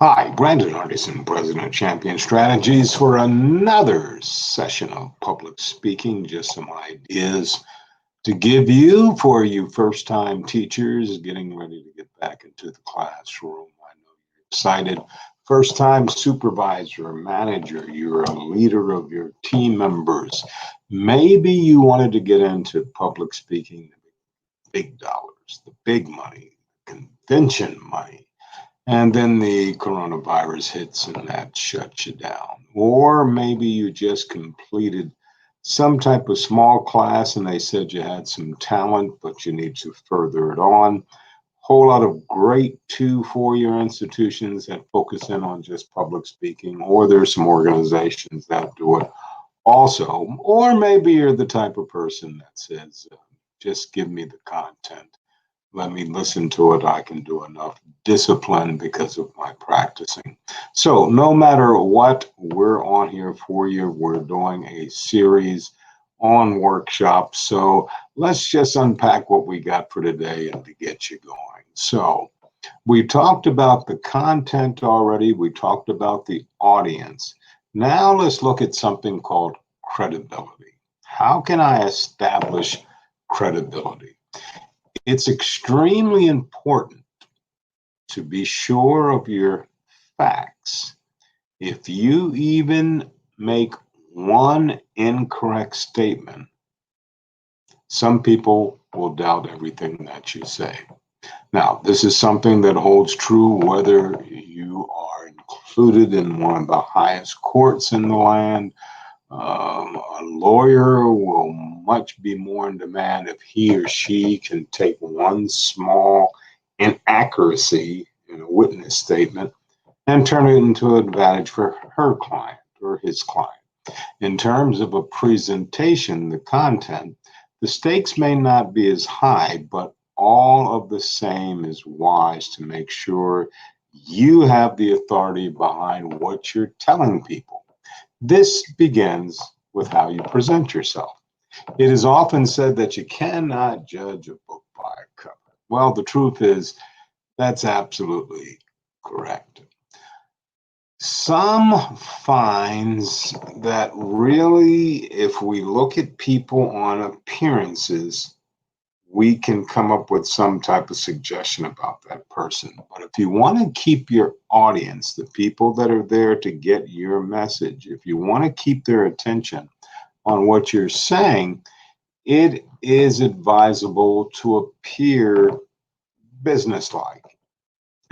Hi, Brandon Hardison, President of Champion Strategies, for another session of public speaking. Just some ideas to give you for you first time teachers getting ready to get back into the classroom. I know you're excited. First time supervisor, manager, you're a leader of your team members. Maybe you wanted to get into public speaking, the big dollars, the big money, convention money. And then the coronavirus hits and that shuts you down. Or maybe you just completed some type of small class and they said you had some talent, but you need to further it on. Whole lot of great 2 4 year institutions that focus in on just public speaking, or there's some organizations that do it also. Or maybe you're the type of person that says, just give me the content, let me listen to it. I can do enough discipline because of my practicing. So no matter what, we're on here for you. We're doing a series on workshops. So let's just unpack what we got for today and to get you going. So we talked about the content already. We talked about the audience. Now let's look at something called credibility. How can I establish credibility? It's extremely important to be sure of your facts. If you even make one incorrect statement, some people will doubt everything that you say. Now, this is something that holds true whether you are included in one of the highest courts in the land. A lawyer will much be more in demand if he or she can take one small inaccuracy in a witness statement and turn it into an advantage for her client or his client. In terms of a presentation, the content, the stakes may not be as high, but all of the same is wise to make sure you have the authority behind what you're telling people. This begins with how you present yourself. It is often said that you cannot judge a book by a cover. Well, the truth is that's absolutely correct. Some finds that really, if we look at people on appearances, we can come up with some type of suggestion about that person. But if you want to keep your audience, the people that are there to get your message, if you want to keep their attention on what you're saying, it is advisable to appear businesslike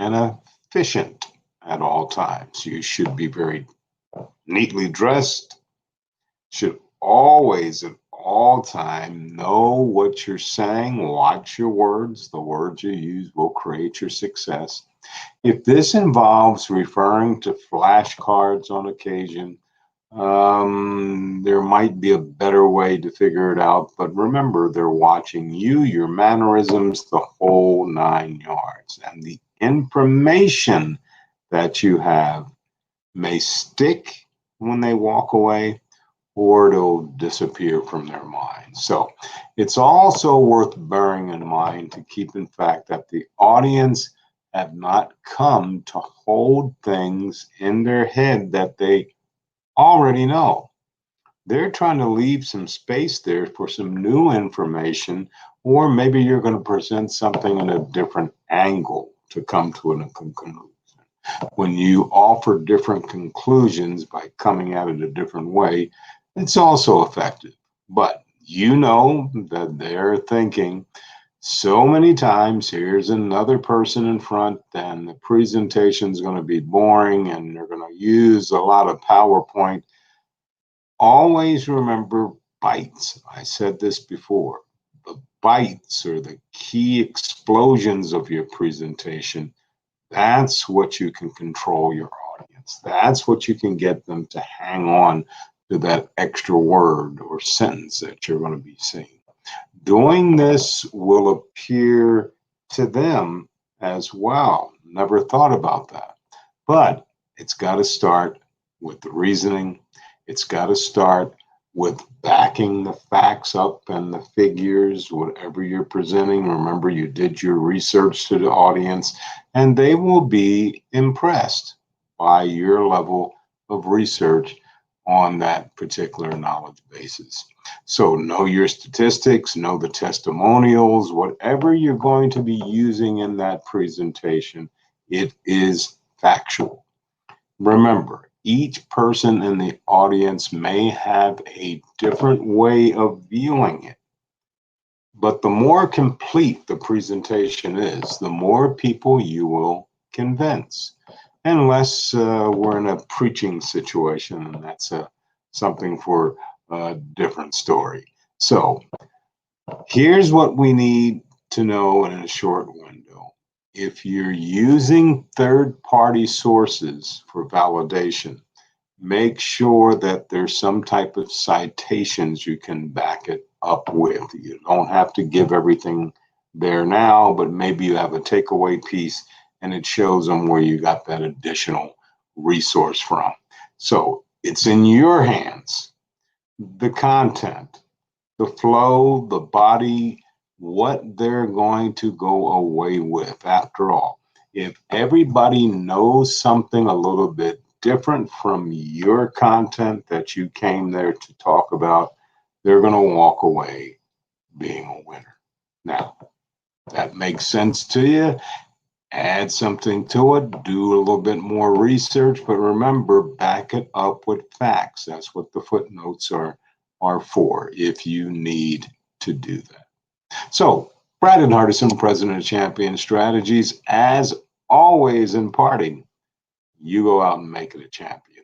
and efficient at all times. You should be very neatly dressed, should always at all time know what you're saying, watch your words. The words you use will create your success. If this involves referring to flashcards on occasion, there might be a better way to figure it out, but remember, they're watching you, your mannerisms, the whole 9 yards. And the information that you have may stick when they walk away, or it'll disappear from their mind. So it's also worth bearing in mind to keep in fact that the audience have not come to hold things in their head that they already know. They're trying to leave some space there for some new information, or maybe you're going to present something in a different angle to come to a conclusion. When you offer different conclusions by coming at it a different way, it's also effective. But you know that they're thinking so many times, here's another person in front, and the presentation is going to be boring and they're going to use a lot of PowerPoint. Always remember bites. I said this before. The bites are the key explosions of your presentation. That's what you can control your audience. That's what you can get them to hang on to that extra word or sentence that you're going to be saying. Doing this will appear to them as well. Never thought about that. But it's got to start with the reasoning. It's got to start with backing the facts up and the figures, whatever you're presenting. Remember, you did your research to the audience, and they will be impressed. by your level of research on that particular knowledge basis. So know your statistics, know the testimonials, whatever you're going to be using in that presentation, it is factual. Remember, each person in the audience may have a different way of viewing it. But the more complete the presentation is, the more people you will convince. Unless we're in a preaching situation, and that's something for a different story. So here's what we need to know in a short window. If you're using third-party sources for validation, make sure that there's some type of citations you can back it up with. You don't have to give everything there now, but maybe you have a takeaway piece and it shows them where you got that additional resource from. So it's in your hands. The content, the flow, the body, what they're going to go away with. After all, if everybody knows something a little bit different from your content that you came there to talk about, they're going to walk away being a winner. Now, that makes sense to you. Add something to it, do a little bit more research, but remember, back it up with facts. That's what the footnotes are for if you need to do that. So, Brandon Hardison, President of Champion Strategies, as always, imparting, you go out and make it a champion.